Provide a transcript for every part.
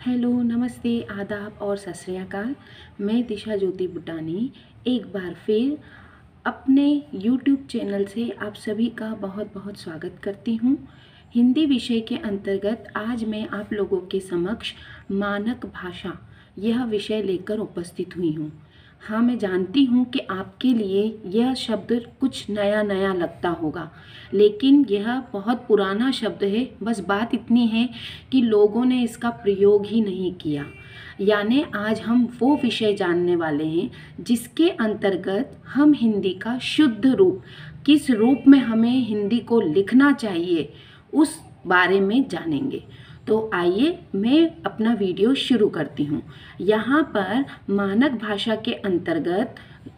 Hello, नमस्ते, आदाब और सत श्री अकाल। मैं दिशा ज्योति बुटानी एक बार फिर अपने YouTube चैनल से आप सभी का बहुत बहुत स्वागत करती हूँ। हिंदी विषय के अंतर्गत आज मैं आप लोगों के समक्ष मानक भाषा यह विषय लेकर उपस्थित हुई हूँ। हाँ, मैं जानती हूँ कि आपके लिए यह शब्द कुछ नया नया लगता होगा, लेकिन यह बहुत पुराना शब्द है। बस बात इतनी है कि लोगों ने इसका प्रयोग ही नहीं किया। यानी आज हम वो विषय जानने वाले हैं जिसके अंतर्गत हम हिंदी का शुद्ध रूप, किस रूप में हमें हिंदी को लिखना चाहिए, उस बारे में जानेंगे। तो आइए मैं अपना वीडियो शुरू करती हूँ। यहाँ पर मानक भाषा के अंतर्गत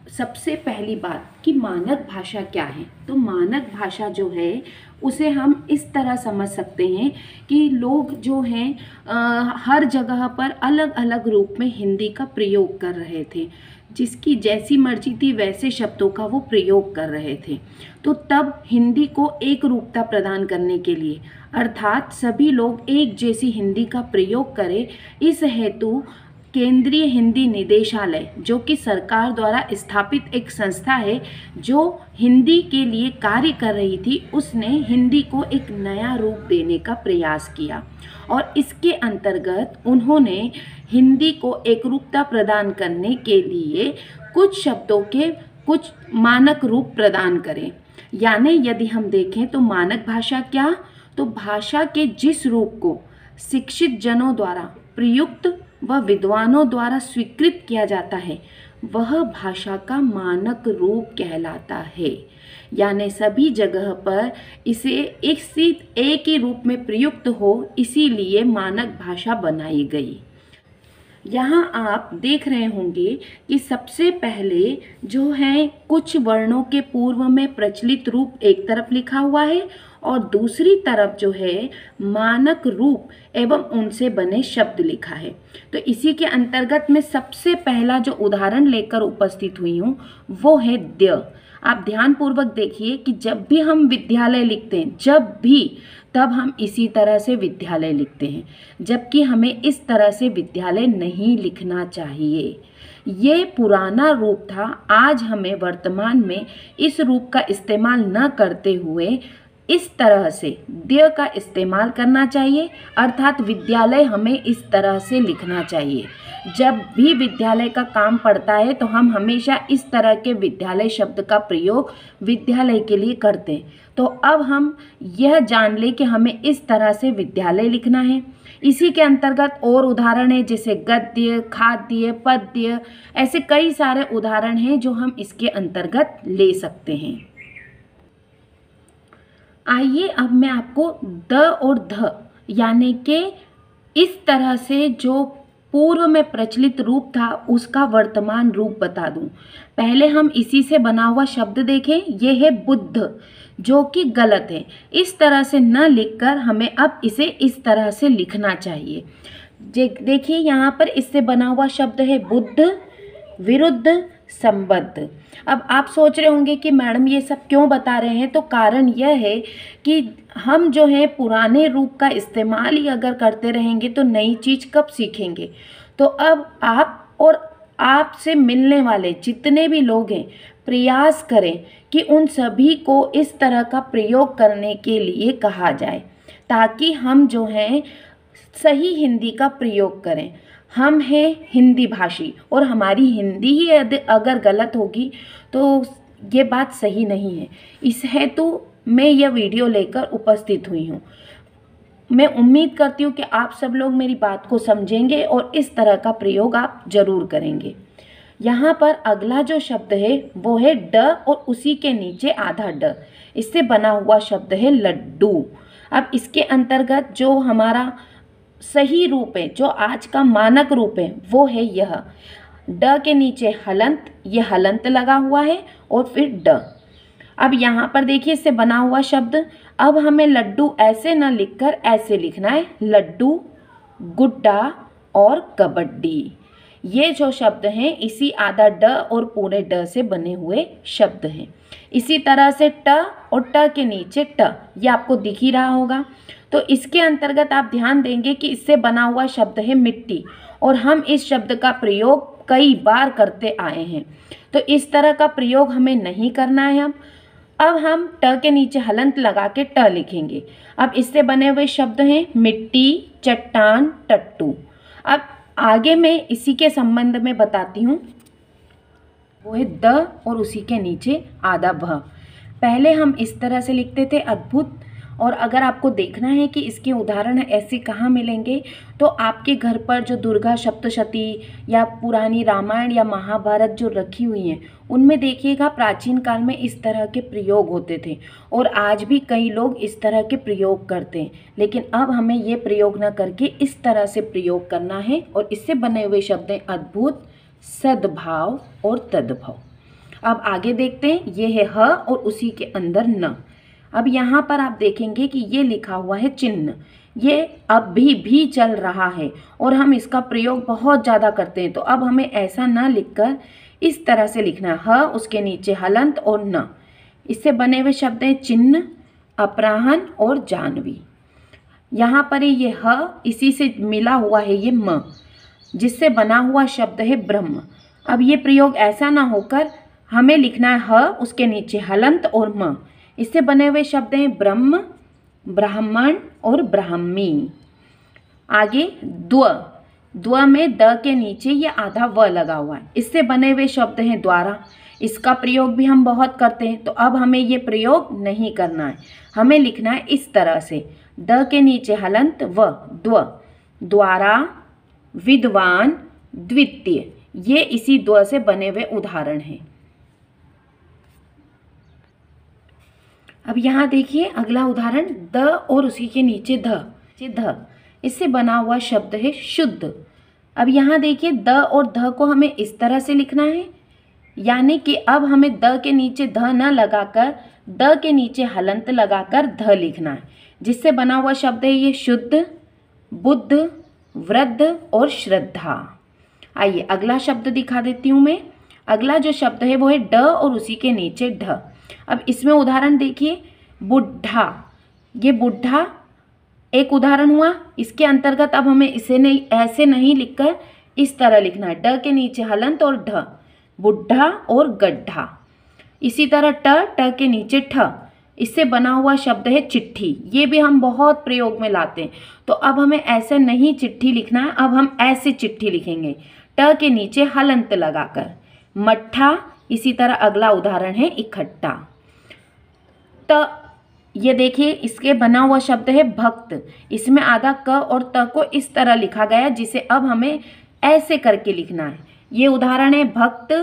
सबसे पहली बात कि मानक भाषा क्या है। तो मानक भाषा जो है उसे हम इस तरह समझ सकते हैं कि लोग जो हैं हर जगह पर अलग अलग रूप में हिंदी का प्रयोग कर रहे थे, जिसकी जैसी मर्जी थी वैसे शब्दों का वो प्रयोग कर रहे थे। तो तब हिंदी को एक रूपता प्रदान करने के लिए, अर्थात सभी लोग एक जैसी हिंदी का प्रयोग करें, इस हेतु केंद्रीय हिंदी निदेशालय, जो कि सरकार द्वारा स्थापित एक संस्था है जो हिंदी के लिए कार्य कर रही थी, उसने हिंदी को एक नया रूप देने का प्रयास किया और इसके अंतर्गत उन्होंने हिंदी को एकरूपता प्रदान करने के लिए कुछ शब्दों के कुछ मानक रूप प्रदान करें। यानी यदि हम देखें तो मानक भाषा क्या, तो भाषा के जिस रूप को शिक्षित जनों द्वारा प्रयुक्त व विद्वानों द्वारा स्वीकृत किया जाता है वह भाषा का मानक रूप कहलाता है। यानी सभी जगह पर इसे एक ही रूप में प्रयुक्त हो, इसीलिए मानक भाषा बनाई गई। यहाँ आप देख रहे होंगे कि सबसे पहले जो है कुछ वर्णों के पूर्व में प्रचलित रूप एक तरफ लिखा हुआ है और दूसरी तरफ जो है मानक रूप एवं उनसे बने शब्द लिखा है। तो इसी के अंतर्गत में सबसे पहला जो उदाहरण लेकर उपस्थित हुई हूँ वो है द्य। आप ध्यानपूर्वक देखिए कि जब भी हम विद्यालय लिखते हैं, तब हम इसी तरह से विद्यालय लिखते हैं, जबकि हमें इस तरह से विद्यालय नहीं लिखना चाहिए। ये पुराना रूप था। आज हमें वर्तमान में इस रूप का इस्तेमाल न करते हुए इस तरह से द्य का इस्तेमाल करना चाहिए, अर्थात विद्यालय हमें इस तरह से लिखना चाहिए। जब भी विद्यालय का काम पड़ता है तो हम हमेशा इस तरह के विद्यालय शब्द का प्रयोग विद्यालय के लिए करते हैं। तो अब हम यह जान लें कि हमें इस तरह से विद्यालय लिखना है। इसी के अंतर्गत और उदाहरण है, जैसे गद्य, खाद्य, पद्य, ऐसे कई सारे उदाहरण हैं जो हम इसके अंतर्गत ले सकते हैं। आइए अब मैं आपको द और ध यानी कि इस तरह से जो पूर्व में प्रचलित रूप था उसका वर्तमान रूप बता दूं। पहले हम इसी से बना हुआ शब्द देखें। यह है बुद्ध, जो कि गलत है। इस तरह से न लिखकर हमें अब इसे इस तरह से लिखना चाहिए। देखिए यहाँ पर इससे बना हुआ शब्द है बुद्ध विरुद्ध संबद्ध। अब आप सोच रहे होंगे कि मैडम ये सब क्यों बता रहे हैं, तो कारण यह है कि हम जो है पुराने रूप का इस्तेमाल ही अगर करते रहेंगे तो नई चीज़ कब सीखेंगे। तो अब आप और आपसे मिलने वाले जितने भी लोग हैं, प्रयास करें कि उन सभी को इस तरह का प्रयोग करने के लिए कहा जाए, ताकि हम जो हैं सही हिंदी का प्रयोग करें। हम हैं हिंदी भाषी और हमारी हिंदी ही अगर गलत होगी तो ये बात सही नहीं है। इस हेतु मैं यह वीडियो लेकर उपस्थित हुई हूँ। मैं उम्मीद करती हूँ कि आप सब लोग मेरी बात को समझेंगे और इस तरह का प्रयोग आप जरूर करेंगे। यहाँ पर अगला जो शब्द है वो है ड और उसी के नीचे आधा ड, इससे बना हुआ शब्द है लड्डू। अब इसके अंतर्गत जो हमारा सही रूप है, जो आज का मानक रूप है, वो है यह ड के नीचे हलंत, ये हलंत लगा हुआ है और फिर ड। अब यहाँ पर देखिए इससे बना हुआ शब्द। अब हमें लड्डू ऐसे ना लिखकर ऐसे लिखना है, लड्डू, गुड्डा और कबड्डी। ये जो शब्द हैं इसी आधा ड और पूरे ड से बने हुए शब्द हैं। इसी तरह से ट और ट के नीचे ट, ये आपको दिख ही रहा होगा। तो इसके अंतर्गत आप ध्यान देंगे कि इससे बना हुआ शब्द है मिट्टी, और हम इस शब्द का प्रयोग कई बार करते आए हैं। तो इस तरह का प्रयोग हमें नहीं करना है। अब हम ट के नीचे हलंत लगा के ट लिखेंगे। अब इससे बने हुए शब्द हैं मिट्टी, चट्टान, टट्टू। अब आगे मैं इसी के संबंध में बताती हूँ, वो है द और उसी के नीचे आधा भ। पहले हम इस तरह से लिखते थे अद्भुत, और अगर आपको देखना है कि इसके उदाहरण ऐसे कहाँ मिलेंगे, तो आपके घर पर जो दुर्गा सप्तशती या पुरानी रामायण या महाभारत जो रखी हुई हैं, उनमें देखिएगा प्राचीन काल में इस तरह के प्रयोग होते थे, और आज भी कई लोग इस तरह के प्रयोग करते हैं। लेकिन अब हमें ये प्रयोग न करके इस तरह से प्रयोग करना है, और इससे बने हुए शब्द हैं अद्भुत, सद्भाव और तद्भाव। अब आगे देखते हैं, ये है ह और उसी के अंदर न। अब यहाँ पर आप देखेंगे कि ये लिखा हुआ है चिन्ह, ये अब भी चल रहा है और हम इसका प्रयोग बहुत ज़्यादा करते हैं। तो अब हमें ऐसा ना लिखकर इस तरह से लिखना है, ह उसके नीचे हलंत और न। इससे बने हुए शब्द हैं चिन्ह, अपराहन और जानवी। यहाँ पर ये ह, इसी से मिला हुआ है ये म, जिससे बना हुआ शब्द है ब्रह्म। अब ये प्रयोग ऐसा ना होकर हमें लिखना है ह, उसके नीचे हलंत और म। इससे बने हुए शब्द हैं ब्रह्म, ब्राह्मण और ब्राह्मी। आगे द्व, द्व में द के नीचे ये आधा व लगा हुआ है। इससे बने हुए शब्द हैं द्वारा। इसका प्रयोग भी हम बहुत करते हैं, तो अब हमें ये प्रयोग नहीं करना है। हमें लिखना है इस तरह से, द के नीचे हलंत व, द्व, द्वारा, विद्वान, द्वितीय। ये इसी द्व से बने हुए उदाहरण हैं। अब यहाँ देखिए अगला उदाहरण, द और उसी के नीचे ध, इससे बना हुआ शब्द है शुद्ध। अब यहाँ देखिए द और ध को हमें इस तरह से लिखना है, यानी कि अब हमें द के नीचे ध न लगाकर द के नीचे हलंत लगाकर ध लिखना है, जिससे बना हुआ शब्द है ये शुद्ध, बुद्ध, वृद्ध और श्रद्धा। आइए अगला शब्द दिखा देती हूँ मैं। अगला जो शब्द है वो है ड और उसी के नीचे ढ। अब इसमें उदाहरण देखिए, बुढ़ा, ये बुढ़ा एक उदाहरण हुआ। इसके अंतर्गत अब हमें इसे नहीं, ऐसे नहीं लिखकर इस तरह लिखना है, ड के नीचे हलंत और ढ, बुढ़ा और गड्ढा। इसी तरह ट के नीचे ठ, इससे बना हुआ शब्द है चिट्ठी। ये भी हम बहुत प्रयोग में लाते हैं। तो अब हमें ऐसे नहीं चिट्ठी लिखना है, अब हम ऐसे चिट्ठी लिखेंगे, ट के नीचे हलंत लगाकर, मट्ठा। इसी तरह अगला उदाहरण है इकट्ठा। त, ये देखिए इसके बना हुआ शब्द है भक्त। इसमें आधा क और त को इस तरह लिखा गया, जिसे अब हमें ऐसे करके लिखना है। ये उदाहरण है भक्त,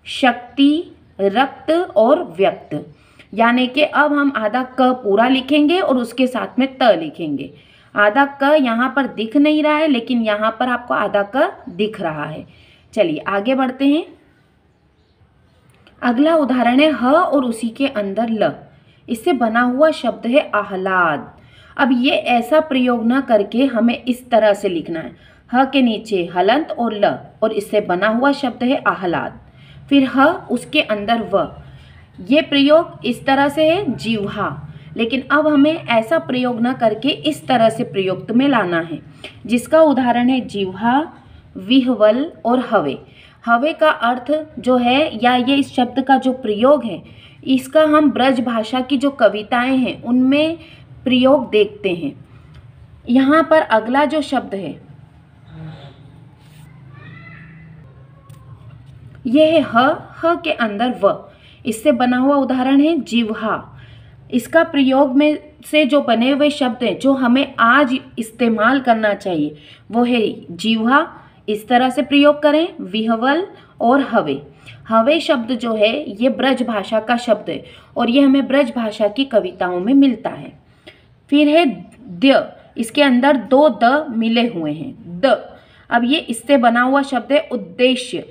शक्ति, रक्त और व्यक्त। यानी कि अब हम आधा क पूरा लिखेंगे और उसके साथ में त लिखेंगे। आधा क यहाँ पर दिख नहीं रहा है, लेकिन यहाँ पर आपको आधा क दिख रहा है। चलिए आगे बढ़ते हैं। अगला उदाहरण है ह और उसी के अंदर ल। इससे बना हुआ शब्द है आह्लाद। अब ये ऐसा प्रयोग न करके हमें इस तरह से लिखना है, ह के नीचे हलंत और ल, और इससे बना हुआ शब्द है आह्लाद। फिर ह उसके अंदर व। ये प्रयोग इस तरह से है जीवहा, लेकिन अब हमें ऐसा प्रयोग न करके इस तरह से प्रयुक्त में लाना है, जिसका उदाहरण है जीवहा, विह्वल और हवे। हवे का अर्थ जो है, या ये इस शब्द का जो प्रयोग है, इसका हम ब्रज भाषा की जो कविताएं हैं उनमें प्रयोग देखते हैं। यहाँ पर अगला जो शब्द है यह है ह के अंदर व। इससे बना हुआ उदाहरण है जिह्वा। इसका प्रयोग में से जो बने हुए शब्द हैं जो हमें आज इस्तेमाल करना चाहिए वो है जिह्वा। इस तरह से प्रयोग करें, विह्वल और हवे। हवे शब्द जो है ये ब्रज भाषा का शब्द है और ये हमें ब्रज भाषा की कविताओं में मिलता है। फिर है द, इसके अंदर दो द मिले हुए हैं, द। अब ये इससे बना हुआ शब्द है उद्देश्य।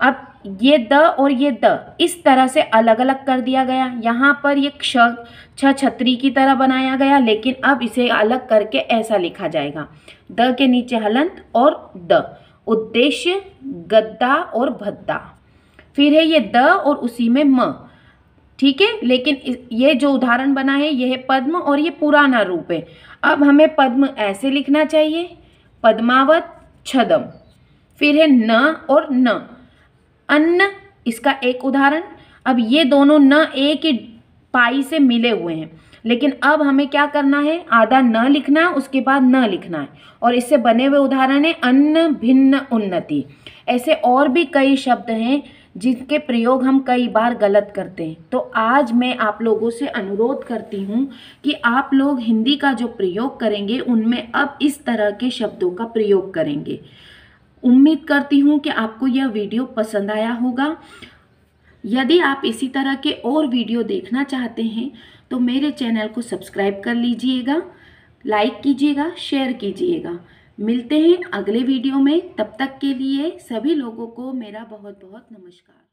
अब ये द और ये द इस तरह से अलग अलग कर दिया गया। यहाँ पर ये छ छतरी की तरह बनाया गया, लेकिन अब इसे अलग करके ऐसा लिखा जाएगा, द के नीचे हलंत और द, उद्देश्य, गद्दा और भद्दा। फिर है ये द और उसी में म, ठीक है। लेकिन ये जो उदाहरण बना है ये है पद्म और ये पुराना रूप है। अब हमें पद्म ऐसे लिखना चाहिए, पद्मावत छदम। फिर है न और न, अन्न इसका एक उदाहरण। अब ये दोनों न एक ही पाई से मिले हुए हैं, लेकिन अब हमें क्या करना है, आधा न लिखना, उसके बाद न लिखना है। और इससे बने हुए उदाहरण है अन्न, भिन्न, उन्नति। ऐसे और भी कई शब्द हैं जिनके प्रयोग हम कई बार गलत करते हैं। तो आज मैं आप लोगों से अनुरोध करती हूँ कि आप लोग हिंदी का जो प्रयोग करेंगे उनमें अब इस तरह के शब्दों का प्रयोग करेंगे। उम्मीद करती हूँ कि आपको यह वीडियो पसंद आया होगा। यदि आप इसी तरह के और वीडियो देखना चाहते हैं तो मेरे चैनल को सब्सक्राइब कर लीजिएगा, लाइक कीजिएगा, शेयर कीजिएगा। मिलते हैं अगले वीडियो में, तब तक के लिए सभी लोगों को मेरा बहुत बहुत नमस्कार।